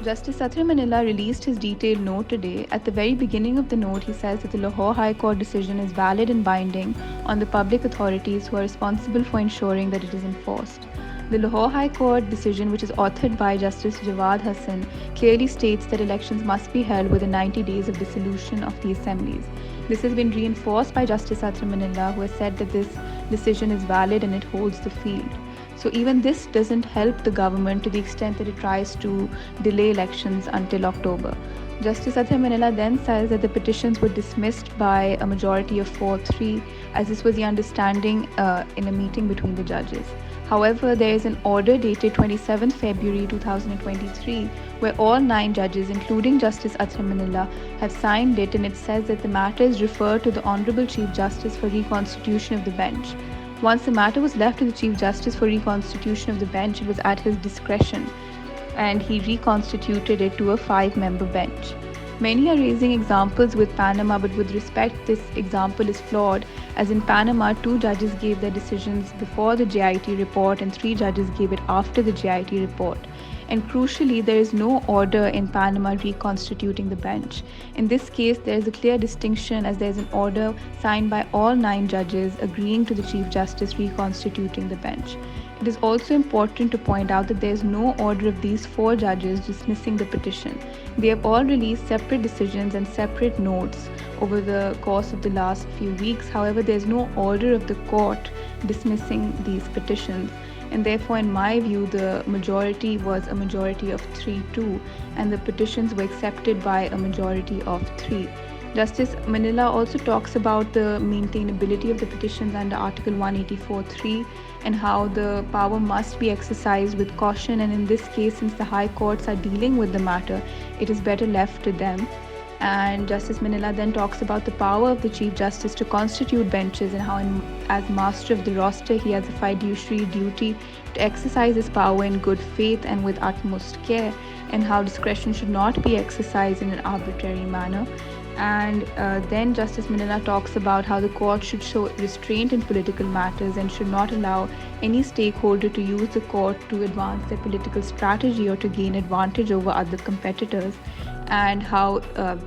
Justice Athar Minallah released his detailed note today. At the very beginning of the note, he says that the Lahore High Court decision is valid and binding on the public authorities who are responsible for ensuring that it is enforced. The Lahore High Court decision, which is authored by Justice Rida Hosain, clearly states that elections must be held within 90 days of dissolution of the assemblies. This has been reinforced by Justice Athar Minallah, who has said that this decision is valid and it holds the field. So even this doesn't help the government to the extent that it tries to delay elections until October. Justice Athar Minallah then says that the petitions were dismissed by a majority of 4-3, as this was the understanding in a meeting between the judges. However, there is an order dated 27 February 2023 where all 9 judges, including Justice Athar Minallah, have signed it, and it says that the matter is referred to the Honourable Chief Justice for reconstitution of the bench. Once the matter was left to the Chief Justice for reconstitution of the bench, it was at his discretion, and he reconstituted it to a 5-member bench. Many are raising examples with Panama, but with respect, this example is flawed, as in Panama, 2 judges gave their decisions before the JIT report and 3 judges gave it after the JIT report. And crucially, there is no order in Panama reconstituting the bench. In this case, there is a clear distinction, as there is an order signed by all 9 judges agreeing to the Chief Justice reconstituting the bench. It is also important to point out that there is no order of these 4 judges dismissing the petition. They have all released separate decisions and separate notes over the course of the last few weeks. However, there is no order of the court dismissing these petitions. And therefore, in my view, the majority was a majority of 3-2, and the petitions were accepted by a majority of 3. Justice Minallah also talks about the maintainability of the petitions under Article 184(3) and how the power must be exercised with caution, and in this case, since the high courts are dealing with the matter, it is better left to them. And Justice Minallah then talks about the power of the Chief Justice to constitute benches, and how as master of the roster he has a fiduciary duty to exercise his power in good faith and with utmost care, and how discretion should not be exercised in an arbitrary manner. And then Justice Minallah talks about how the court should show restraint in political matters and should not allow any stakeholder to use the court to advance their political strategy or to gain advantage over other competitors, and how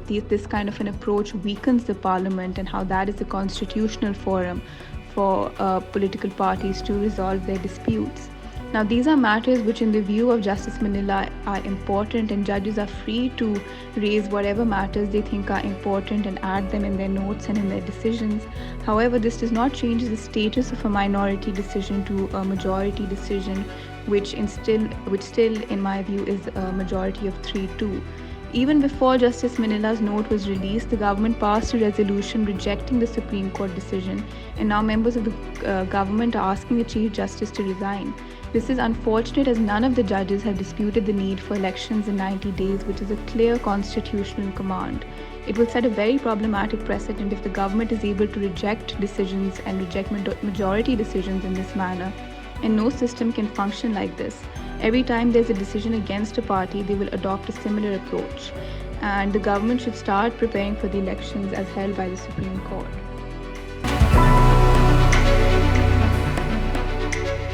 this kind of an approach weakens the parliament, and how that is a constitutional forum for political parties to resolve their disputes. Now, these are matters which, in the view of Justice Minallah, are important, and judges are free to raise whatever matters they think are important and add them in their notes and in their decisions. However, this does not change the status of a minority decision to a majority decision, which still, in my view, is a majority of 3-2. Even before Justice Minallah's note was released, the government passed a resolution rejecting the Supreme Court decision, and now members of the government are asking the Chief Justice to resign. This is unfortunate, as none of the judges have disputed the need for elections in 90 days, which is a clear constitutional command. It will set a very problematic precedent if the government is able to reject decisions and reject majority decisions in this manner, and no system can function like this. Every time there's a decision against a party, they will adopt a similar approach, and the government should start preparing for the elections as held by the Supreme Court.